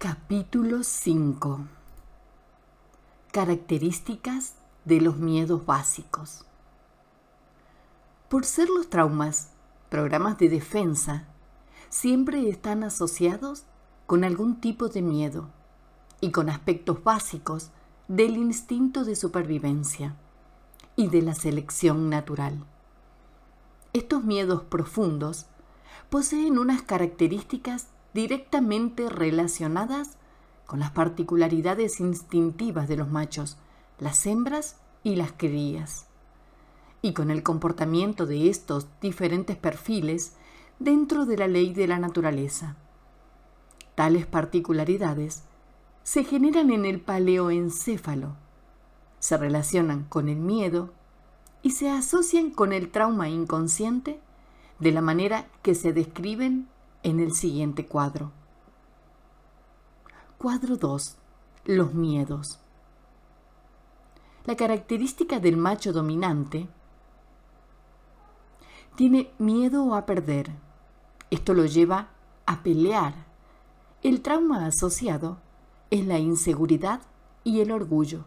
Capítulo 5. Características de los miedos básicos. Por ser los traumas programas de defensa, siempre están asociados con algún tipo de miedo y con aspectos básicos del instinto de supervivencia y de la selección natural. Estos miedos profundos poseen unas características directamente relacionadas con las particularidades instintivas de los machos, las hembras y las crías, y con el comportamiento de estos diferentes perfiles dentro de la ley de la naturaleza. Tales particularidades se generan en el paleoencéfalo, se relacionan con el miedo y se asocian con el trauma inconsciente de la manera que se describen en el siguiente cuadro. Cuadro 2. Los miedos. La característica del macho dominante tiene miedo a perder. Esto lo lleva a pelear. El trauma asociado es la inseguridad y el orgullo.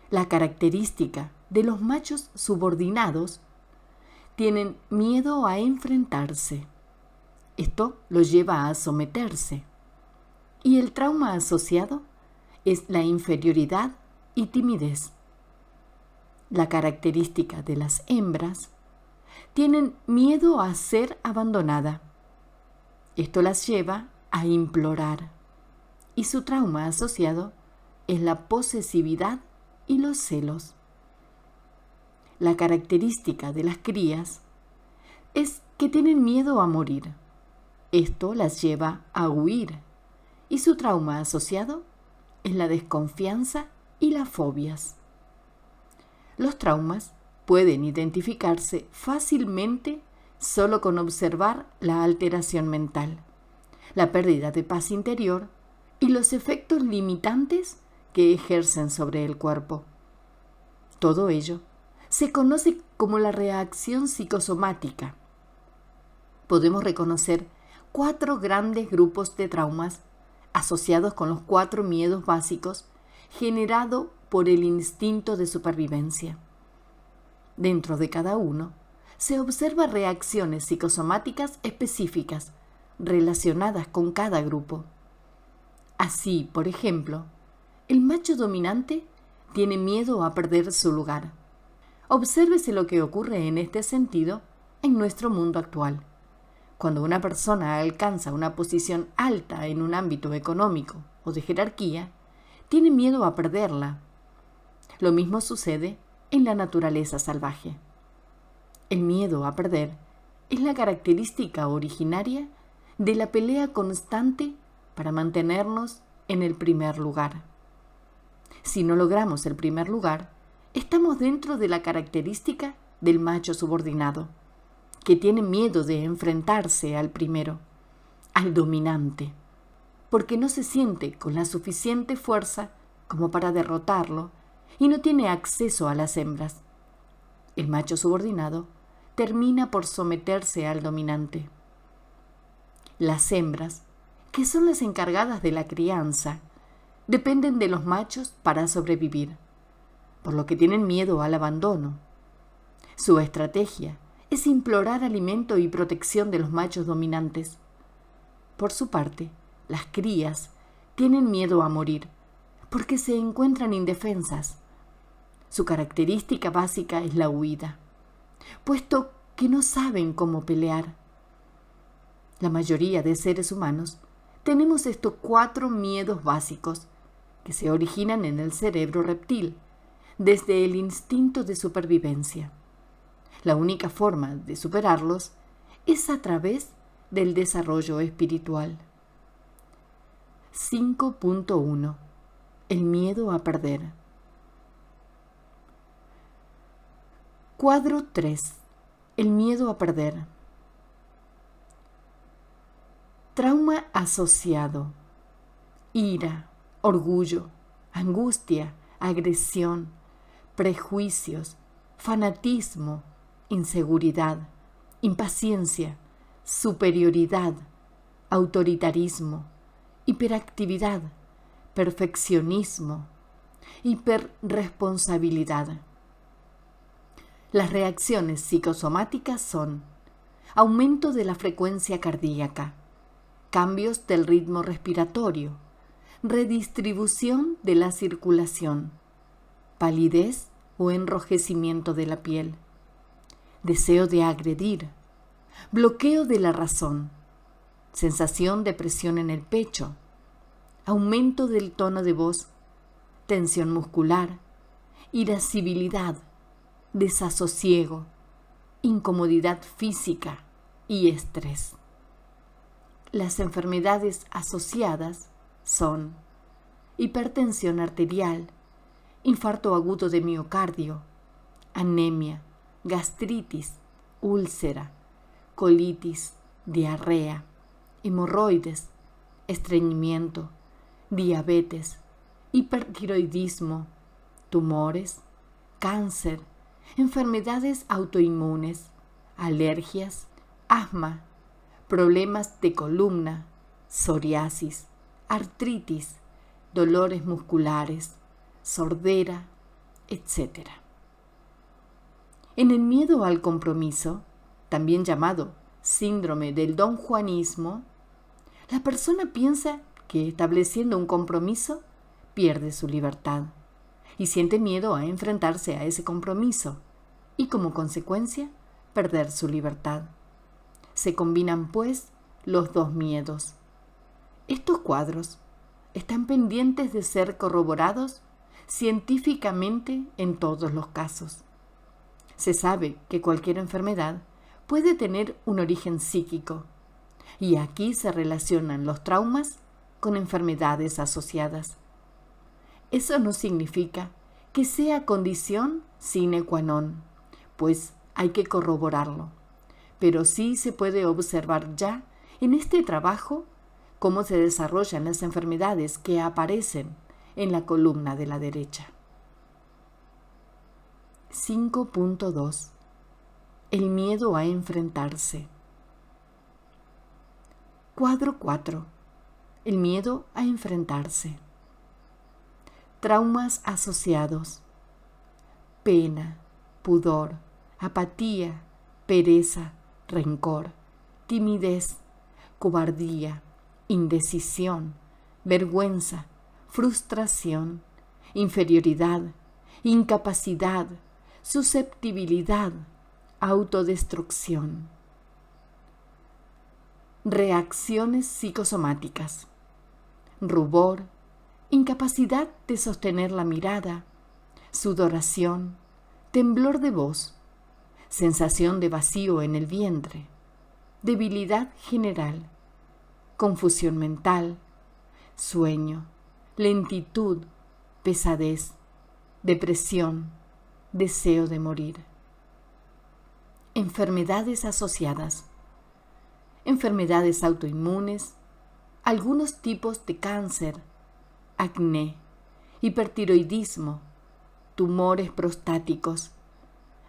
La característica de los machos subordinados tienen miedo a enfrentarse. Esto los lleva a someterse. Y el trauma asociado es la inferioridad y timidez. La característica de las hembras tienen miedo a ser abandonada. Esto las lleva a implorar. Y su trauma asociado es la posesividad y los celos. La característica de las crías es que tienen miedo a morir. Esto las lleva a huir, y su trauma asociado es la desconfianza y las fobias. Los traumas pueden identificarse fácilmente solo con observar la alteración mental, la pérdida de paz interior y los efectos limitantes que ejercen sobre el cuerpo. Todo ello se conoce como la reacción psicosomática. Podemos reconocer 4 grandes grupos de traumas asociados con los 4 miedos básicos generados por el instinto de supervivencia. Dentro de cada uno se observan reacciones psicosomáticas específicas relacionadas con cada grupo. Así, por ejemplo, el macho dominante tiene miedo a perder su lugar. Obsérvese lo que ocurre en este sentido en nuestro mundo actual. Cuando una persona alcanza una posición alta en un ámbito económico o de jerarquía, tiene miedo a perderla. Lo mismo sucede en la naturaleza salvaje. El miedo a perder es la característica originaria de la pelea constante para mantenernos en el primer lugar. Si no logramos el primer lugar, estamos dentro de la característica del macho subordinado, que tiene miedo de enfrentarse al primero, al dominante, porque no se siente con la suficiente fuerza como para derrotarlo y no tiene acceso a las hembras. El macho subordinado termina por someterse al dominante. Las hembras, que son las encargadas de la crianza, dependen de los machos para sobrevivir, por lo que tienen miedo al abandono. Su estrategia es implorar alimento y protección de los machos dominantes. Por su parte, las crías tienen miedo a morir porque se encuentran indefensas. Su característica básica es la huida, puesto que no saben cómo pelear. La mayoría de seres humanos tenemos estos 4 miedos básicos que se originan en el cerebro reptil, desde el instinto de supervivencia. La única forma de superarlos es a través del desarrollo espiritual. 5.1. El miedo a perder. Cuadro 3. El miedo a perder. Trauma asociado. Ira, orgullo, angustia, agresión, prejuicios, fanatismo, inseguridad, impaciencia, superioridad, autoritarismo, hiperactividad, perfeccionismo, hiperresponsabilidad. Las reacciones psicosomáticas son aumento de la frecuencia cardíaca, cambios del ritmo respiratorio, redistribución de la circulación, palidez o enrojecimiento de la piel, deseo de agredir, bloqueo de la razón, sensación de presión en el pecho, aumento del tono de voz, tensión muscular, irascibilidad, desasosiego, incomodidad física y estrés. Las enfermedades asociadas son hipertensión arterial, infarto agudo de miocardio, anemia, gastritis, úlcera, colitis, diarrea, hemorroides, estreñimiento, diabetes, hipertiroidismo, tumores, cáncer, enfermedades autoinmunes, alergias, asma, problemas de columna, psoriasis, artritis, dolores musculares, sordera, etc. En el miedo al compromiso, también llamado síndrome del donjuanismo, la persona piensa que estableciendo un compromiso pierde su libertad y siente miedo a enfrentarse a ese compromiso y como consecuencia perder su libertad. Se combinan pues los dos miedos. Estos cuadros están pendientes de ser corroborados científicamente en todos los casos. Se sabe que cualquier enfermedad puede tener un origen psíquico y aquí se relacionan los traumas con enfermedades asociadas. Eso no significa que sea condición sine qua non, pues hay que corroborarlo, pero sí se puede observar ya en este trabajo cómo se desarrollan las enfermedades que aparecen en la columna de la derecha. 5.2. El miedo a enfrentarse. Cuadro 4. El miedo a enfrentarse. Traumas asociados. Pena, pudor, apatía, pereza, rencor, timidez, cobardía, indecisión, vergüenza, frustración, inferioridad, incapacidad, susceptibilidad, autodestrucción. Reacciones psicosomáticas. Rubor, incapacidad de sostener la mirada, sudoración, temblor de voz, sensación de vacío en el vientre, debilidad general, confusión mental, sueño, lentitud, pesadez, depresión, deseo de morir. Enfermedades asociadas. Enfermedades autoinmunes, algunos tipos de cáncer, acné, hipertiroidismo, tumores prostáticos,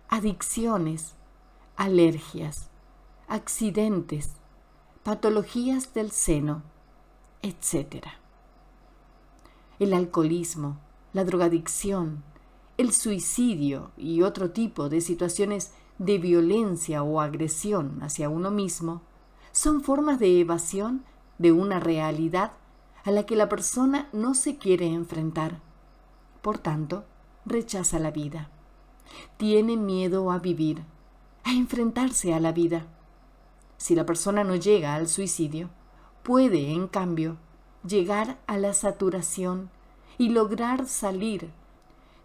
adicciones, alergias, accidentes, patologías del seno, etc. El alcoholismo, la drogadicción, el suicidio y otro tipo de situaciones de violencia o agresión hacia uno mismo son formas de evasión de una realidad a la que la persona no se quiere enfrentar. Por tanto, rechaza la vida. Tiene miedo a vivir, a enfrentarse a la vida. Si la persona no llega al suicidio, puede, en cambio, llegar a la saturación y lograr salir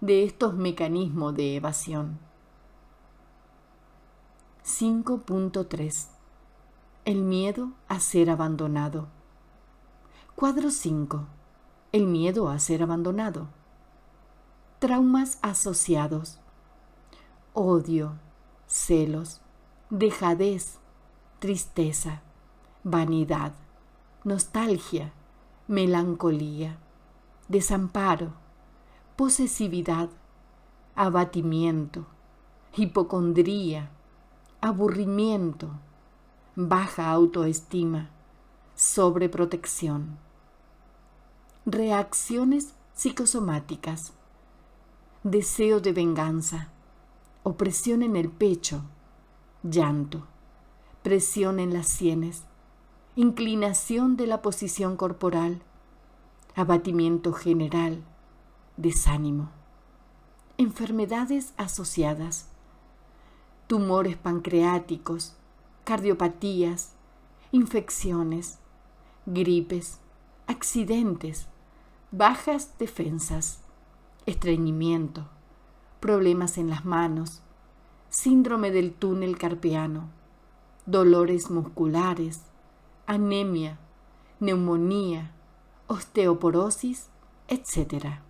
de estos mecanismos de evasión. 5.3. El miedo a ser abandonado. Cuadro 5. El miedo a ser abandonado. Traumas asociados. Odio, celos, dejadez, tristeza, vanidad, nostalgia, melancolía, desamparo, posesividad, abatimiento, hipocondría, aburrimiento, baja autoestima, sobreprotección. Reacciones psicosomáticas: deseo de venganza, opresión en el pecho, llanto, presión en las sienes, inclinación de la posición corporal, abatimiento general, desánimo. Enfermedades asociadas: tumores pancreáticos, cardiopatías, infecciones, gripes, accidentes, bajas defensas, estreñimiento, problemas en las manos, síndrome del túnel carpiano, dolores musculares, anemia, neumonía, osteoporosis, etc.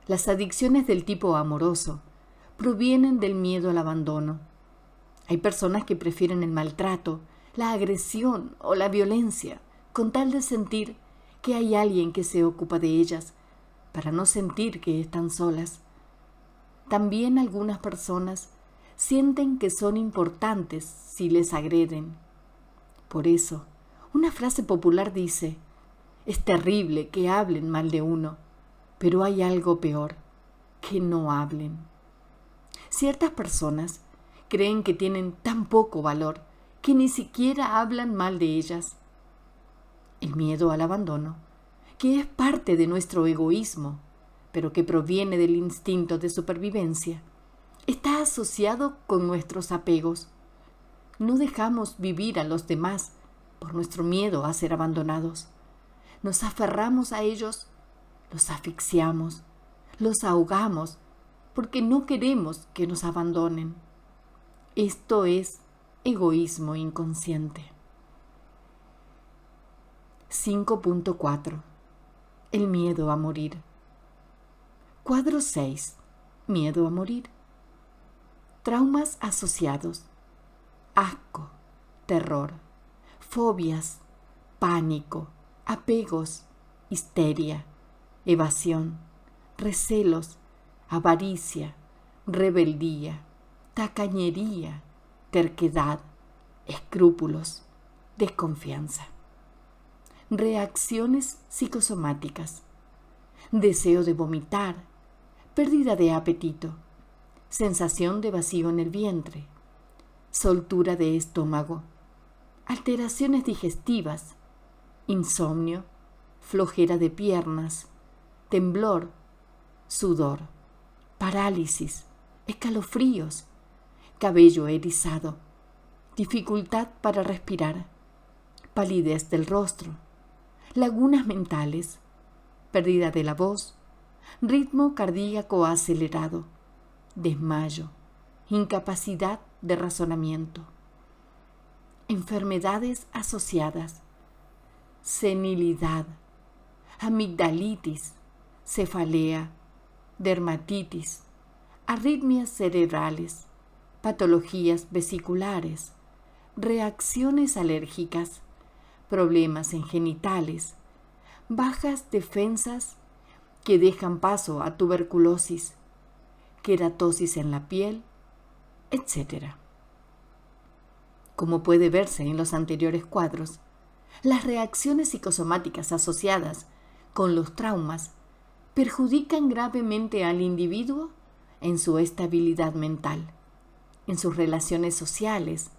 Las adicciones del tipo amoroso provienen del miedo al abandono. Hay personas que prefieren el maltrato, la agresión o la violencia con tal de sentir que hay alguien que se ocupa de ellas, para no sentir que están solas. También algunas personas sienten que son importantes si les agreden. Por eso, una frase popular dice: es terrible que hablen mal de uno, pero hay algo peor, que no hablen. Ciertas personas creen que tienen tan poco valor que ni siquiera hablan mal de ellas. El miedo al abandono, que es parte de nuestro egoísmo, pero que proviene del instinto de supervivencia, está asociado con nuestros apegos. No dejamos vivir a los demás por nuestro miedo a ser abandonados. Nos aferramos a ellos, los asfixiamos, los ahogamos, porque no queremos que nos abandonen. Esto es egoísmo inconsciente. 5.4. El miedo a morir. Cuadro 6. Miedo a morir. Traumas asociados: asco, terror, fobias, pánico, apegos, histeria, evasión, recelos, avaricia, rebeldía, tacañería, terquedad, escrúpulos, desconfianza. Reacciones psicosomáticas: deseo de vomitar, pérdida de apetito, sensación de vacío en el vientre, soltura de estómago, alteraciones digestivas, insomnio, flojera de piernas, temblor, sudor, parálisis, escalofríos, cabello erizado, dificultad para respirar, palidez del rostro, lagunas mentales, pérdida de la voz, ritmo cardíaco acelerado, desmayo, incapacidad de razonamiento. Enfermedades asociadas: senilidad, amigdalitis, cefalea, dermatitis, arritmias cerebrales, patologías vesiculares, reacciones alérgicas, problemas en genitales, bajas defensas que dejan paso a tuberculosis, queratosis en la piel, etc. Como puede verse en los anteriores cuadros, las reacciones psicosomáticas asociadas con los traumas perjudican gravemente al individuo en su estabilidad mental, en sus relaciones sociales,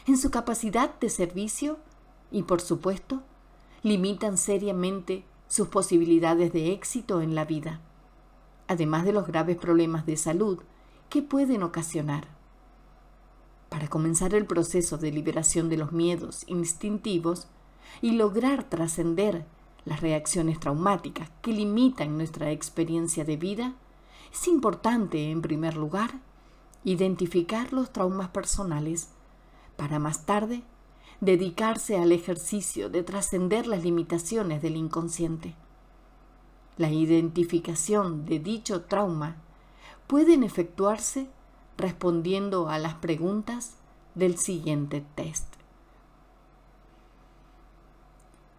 en su capacidad de servicio y, por supuesto, limitan seriamente sus posibilidades de éxito en la vida, además de los graves problemas de salud que pueden ocasionar. Para comenzar el proceso de liberación de los miedos instintivos y lograr trascender las reacciones traumáticas que limitan nuestra experiencia de vida, es importante, en primer lugar, identificar los traumas personales para más tarde dedicarse al ejercicio de trascender las limitaciones del inconsciente. La identificación de dicho trauma puede efectuarse respondiendo a las preguntas del siguiente test.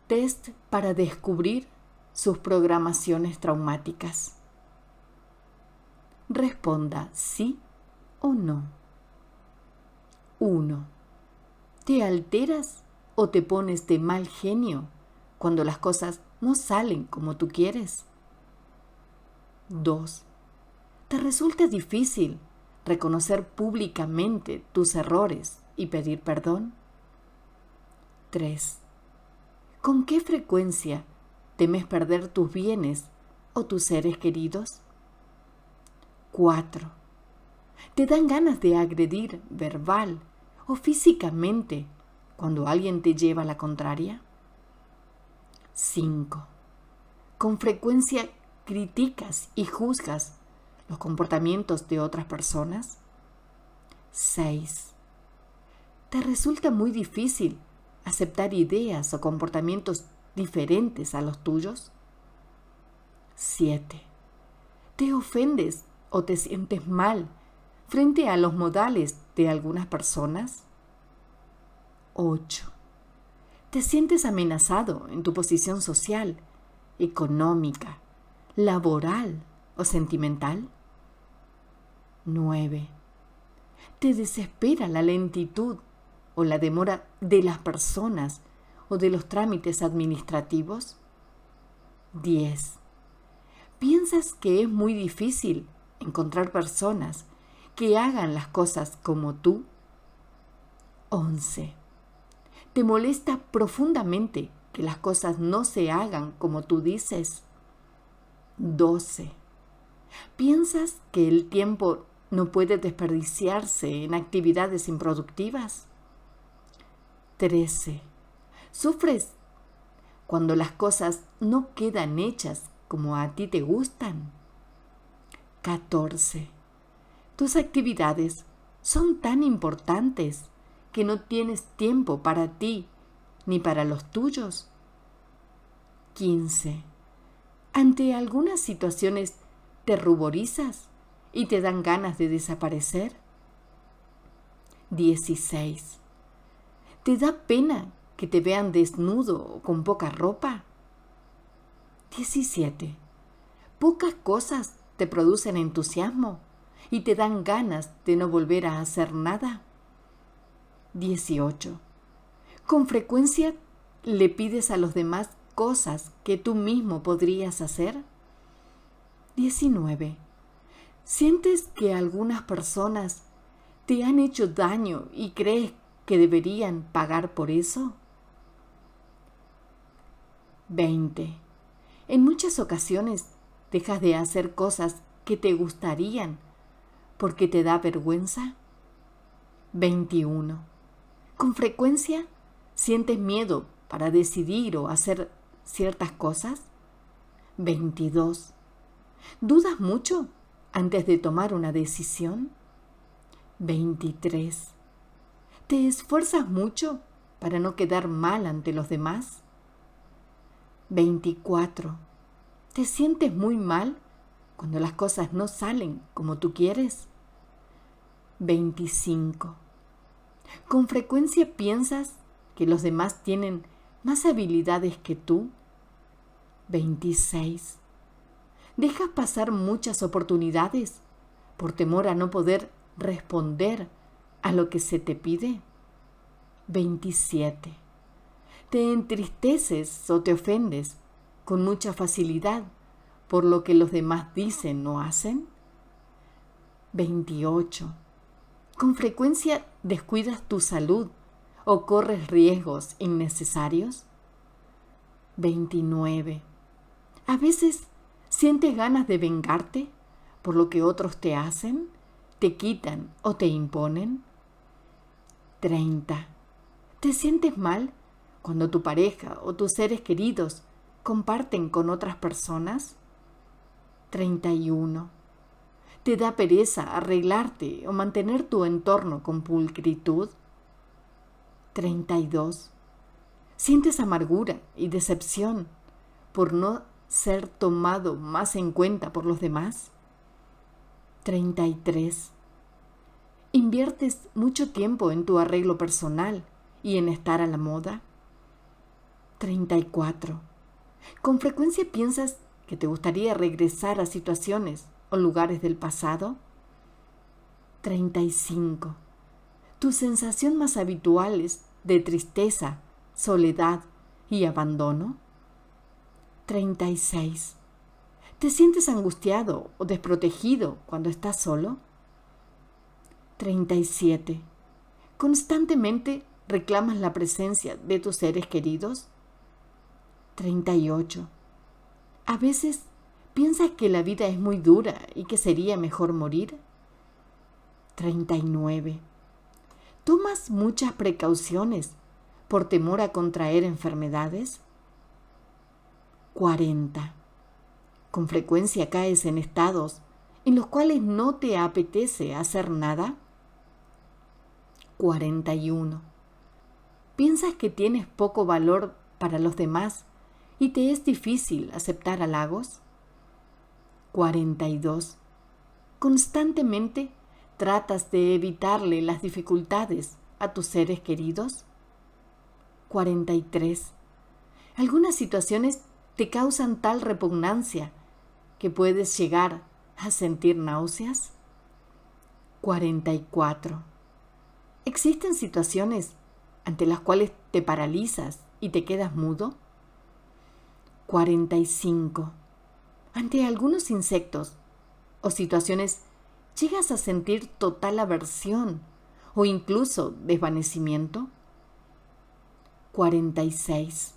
Test para descubrir sus programaciones traumáticas. Responda sí o no. 1. ¿Te alteras o te pones de mal genio cuando las cosas no salen como tú quieres. 2. Te resulta difícil reconocer públicamente tus errores y pedir perdón. 3. ¿Con qué frecuencia temes perder tus bienes o tus seres queridos? 4. ¿Te dan ganas de agredir verbal o físicamente cuando alguien te lleva la contraria? 5. ¿Con frecuencia criticas y juzgas los comportamientos de otras personas? 6. ¿Te resulta muy difícil aceptar ideas o comportamientos diferentes a los tuyos? 7. ¿Te ofendes o te sientes mal frente a los modales de algunas personas? 8. ¿Te sientes amenazado en tu posición social, económica, laboral o sentimental? 9. ¿Te desespera la lentitud o la demora de las personas o de los trámites administrativos? 10. ¿Piensas que es muy difícil encontrar personas que hagan las cosas como tú? 11. ¿Te molesta profundamente que las cosas no se hagan como tú dices? 12. ¿Piensas que el tiempo no puede desperdiciarse en actividades improductivas? 13. ¿Sufres cuando las cosas no quedan hechas como a ti te gustan? 14. ¿Tus actividades son tan importantes que no tienes tiempo para ti ni para los tuyos? 15. ¿Ante algunas situaciones te ruborizas y te dan ganas de desaparecer? 16. ¿Te da pena que te vean desnudo o con poca ropa? 17. Pocas cosas te producen entusiasmo y te dan ganas de no volver a hacer nada. 18. ¿Con frecuencia le pides a los demás cosas que tú mismo podrías hacer? 19. ¿Sientes que algunas personas te han hecho daño y crees que deberían pagar por eso? 20. En muchas ocasiones dejas de hacer cosas que te gustarían porque te da vergüenza. 21. ¿Con frecuencia sientes miedo para decidir o hacer ciertas cosas? 22. ¿Dudas mucho antes de tomar una decisión? 23. ¿Te esfuerzas mucho para no quedar mal ante los demás? 24. ¿Te sientes muy mal cuando las cosas no salen como tú quieres? 25. ¿Con frecuencia piensas que los demás tienen más habilidades que tú? 26. ¿Dejas pasar muchas oportunidades por temor a no poder responder a lo que se te pide? 27. ¿Te entristeces o te ofendes con mucha facilidad por lo que los demás dicen o hacen? 28. ¿Con frecuencia descuidas tu salud o corres riesgos innecesarios? 29. ¿A veces sientes ganas de vengarte por lo que otros te hacen, te quitan o te imponen? 30. ¿Te sientes mal cuando tu pareja o tus seres queridos comparten con otras personas? 31. ¿Te da pereza arreglarte o mantener tu entorno con pulcritud? 32. ¿Sientes amargura y decepción por no ser tomado más en cuenta por los demás? 33. ¿Inviertes mucho tiempo en tu arreglo personal y en estar a la moda? 34. ¿Con frecuencia piensas que te gustaría regresar a situaciones o lugares del pasado? 35. ¿Tu sensación más habitual es de tristeza, soledad y abandono? 36. ¿Te sientes angustiado o desprotegido cuando estás solo? 37. ¿Constantemente reclamas la presencia de tus seres queridos? 38. ¿A veces piensas que la vida es muy dura y que sería mejor morir? 39. ¿Tomas muchas precauciones por temor a contraer enfermedades? 40. ¿Con frecuencia caes en estados en los cuales no te apetece hacer nada? 41. ¿Piensas que tienes poco valor para los demás y te es difícil aceptar halagos? 42. ¿Constantemente tratas de evitarle las dificultades a tus seres queridos? 43. Algunas situaciones te causan tal repugnancia que puedes llegar a sentir náuseas. 44. ¿Existen situaciones ante las cuales te paralizas y te quedas mudo? 45. Ante algunos insectos o situaciones llegas a sentir total aversión o incluso desvanecimiento. 46.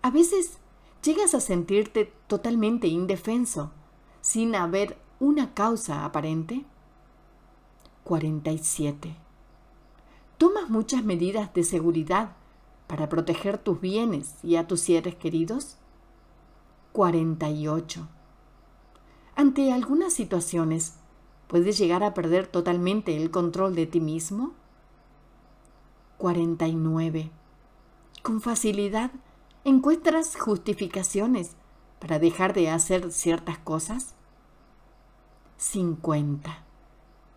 A veces llegas a sentirte totalmente indefenso sin haber una causa aparente. 47. ¿Tomas muchas medidas de seguridad para proteger tus bienes y a tus seres queridos? 48. Ante algunas situaciones, ¿puedes llegar a perder totalmente el control de ti mismo? 49. Con facilidad encuentras justificaciones para dejar de hacer ciertas cosas. 50.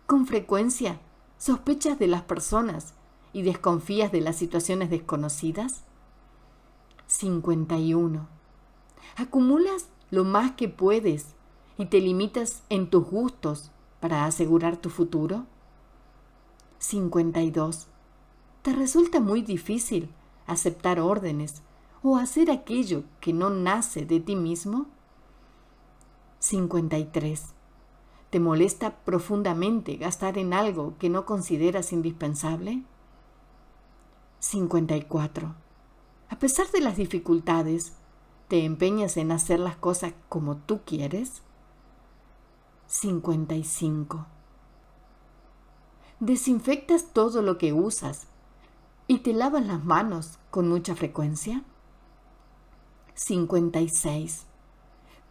Con frecuencia sospechas de las personas y desconfías de las situaciones desconocidas. 51. Acumulas lo más que puedes y te limitas en tus gustos para asegurar tu futuro. 52. ¿Te resulta muy difícil aceptar órdenes o hacer aquello que no nace de ti mismo? 53. ¿Te molesta profundamente gastar en algo que no consideras indispensable? 54. A pesar de las dificultades, ¿te empeñas en hacer las cosas como tú quieres? 55. ¿Desinfectas todo lo que usas y te lavas las manos con mucha frecuencia? 56.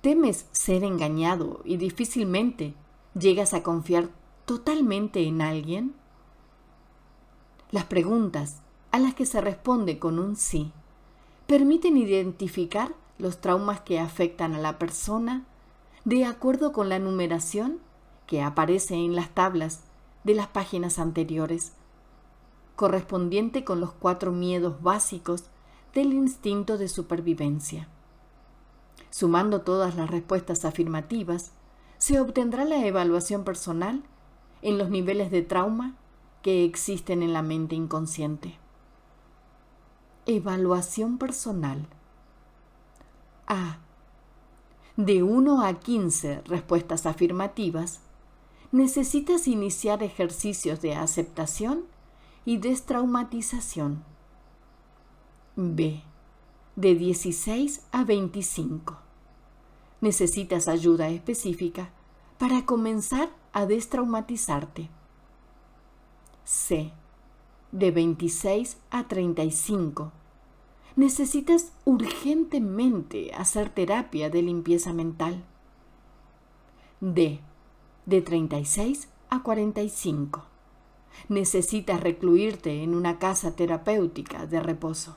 ¿Temes ser engañado y difícilmente llegas a confiar totalmente en alguien? Las preguntas a las que se responde con un sí permiten identificar los traumas que afectan a la persona de acuerdo con la numeración que aparece en las tablas de las páginas anteriores, correspondiente con los 4 miedos básicos del instinto de supervivencia. Sumando todas las respuestas afirmativas, se obtendrá la evaluación personal en los niveles de trauma que existen en la mente inconsciente. Evaluación personal. A. De 1 a 15 respuestas afirmativas, necesitas iniciar ejercicios de aceptación y destraumatización. B. De 16 a 25. Necesitas ayuda específica para comenzar a destraumatizarte. C. De 26 a 35. Necesitas urgentemente hacer terapia de limpieza mental. D. De 36 a 45. Necesitas recluirte en una casa terapéutica de reposo.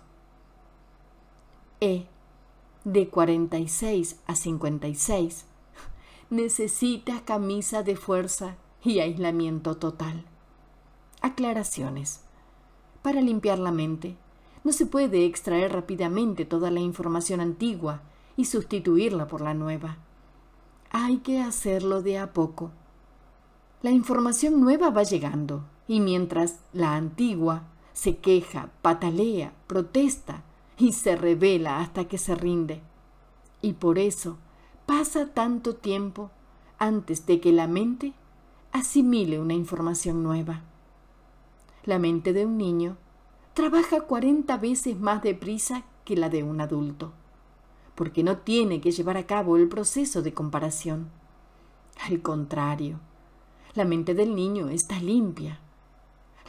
E. De 46 a 56. Necesitas camisa de fuerza y aislamiento total. Aclaraciones. Para limpiar la mente, no se puede extraer rápidamente toda la información antigua y sustituirla por la nueva. Hay que hacerlo de a poco. La información nueva va llegando y mientras la antigua se queja, patalea, protesta y se revela hasta que se rinde. y por eso pasa tanto tiempo antes de que la mente asimile una información nueva. La mente de un niño trabaja 40 veces más deprisa que la de un adulto, porque no tiene que llevar a cabo el proceso de comparación. Al contrario, la mente del niño está limpia.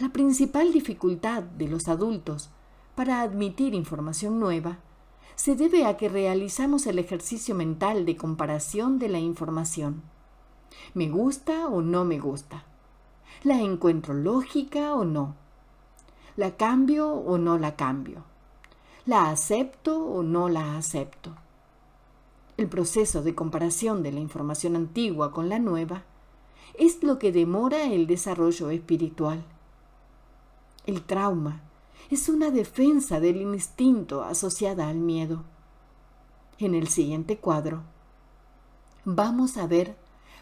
La principal dificultad de los adultos para admitir información nueva se debe a que realizamos el ejercicio mental de comparación de la información. ¿Me gusta o no me gusta? ¿La encuentro lógica o no? ¿La cambio o no la cambio? ¿La acepto o no la acepto? El proceso de comparación de la información antigua con la nueva es lo que demora el desarrollo espiritual. El trauma es una defensa del instinto asociada al miedo. En el siguiente cuadro, vamos a ver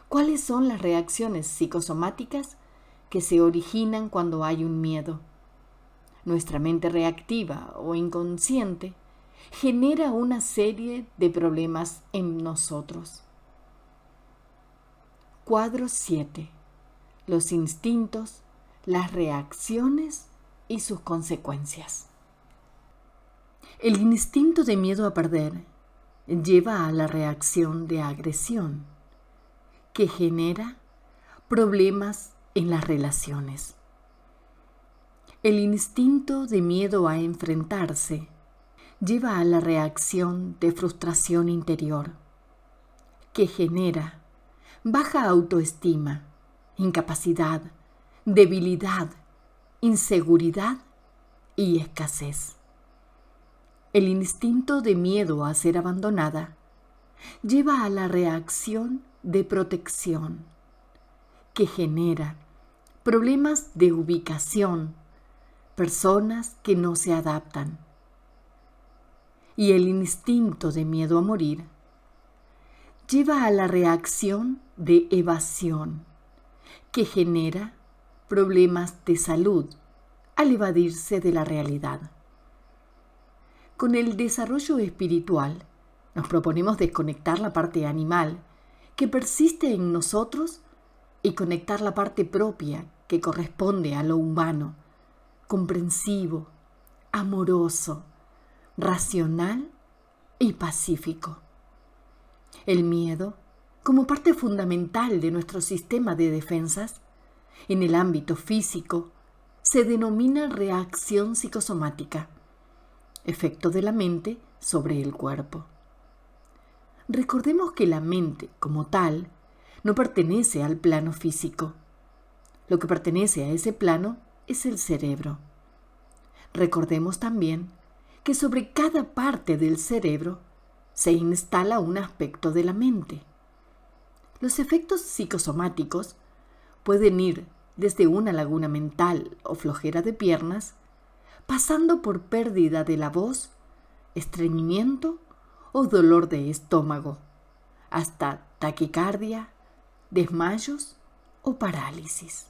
cuáles son las reacciones psicosomáticas que se originan cuando hay un miedo. Nuestra mente reactiva o inconsciente genera una serie de problemas en nosotros. Cuadro 7. Los instintos, las reacciones y sus consecuencias. El instinto de miedo a perder lleva a la reacción de agresión, que genera problemas en las relaciones. El instinto de miedo a enfrentarse lleva a la reacción de frustración interior, que genera baja autoestima, incapacidad, debilidad, inseguridad y escasez. El instinto de miedo a ser abandonada lleva a la reacción de protección, que genera problemas de ubicación, personas que no se adaptan. Y el instinto de miedo a morir lleva a la reacción de evasión, que genera problemas de salud al evadirse de la realidad. Con el desarrollo espiritual, nos proponemos desconectar la parte animal que persiste en nosotros y conectar la parte propia que corresponde a lo humano, comprensivo, amoroso, racional y pacífico. El miedo, como parte fundamental de nuestro sistema de defensas, en el ámbito físico, se denomina reacción psicosomática, efecto de la mente sobre el cuerpo. Recordemos que la mente, como tal, no pertenece al plano físico. Lo que pertenece a ese plano es el cerebro. Recordemos también que sobre cada parte del cerebro se instala un aspecto de la mente. Los efectos psicosomáticos pueden ir desde una laguna mental o flojera de piernas, pasando por pérdida de la voz, estreñimiento o dolor de estómago, hasta taquicardia, desmayos o parálisis.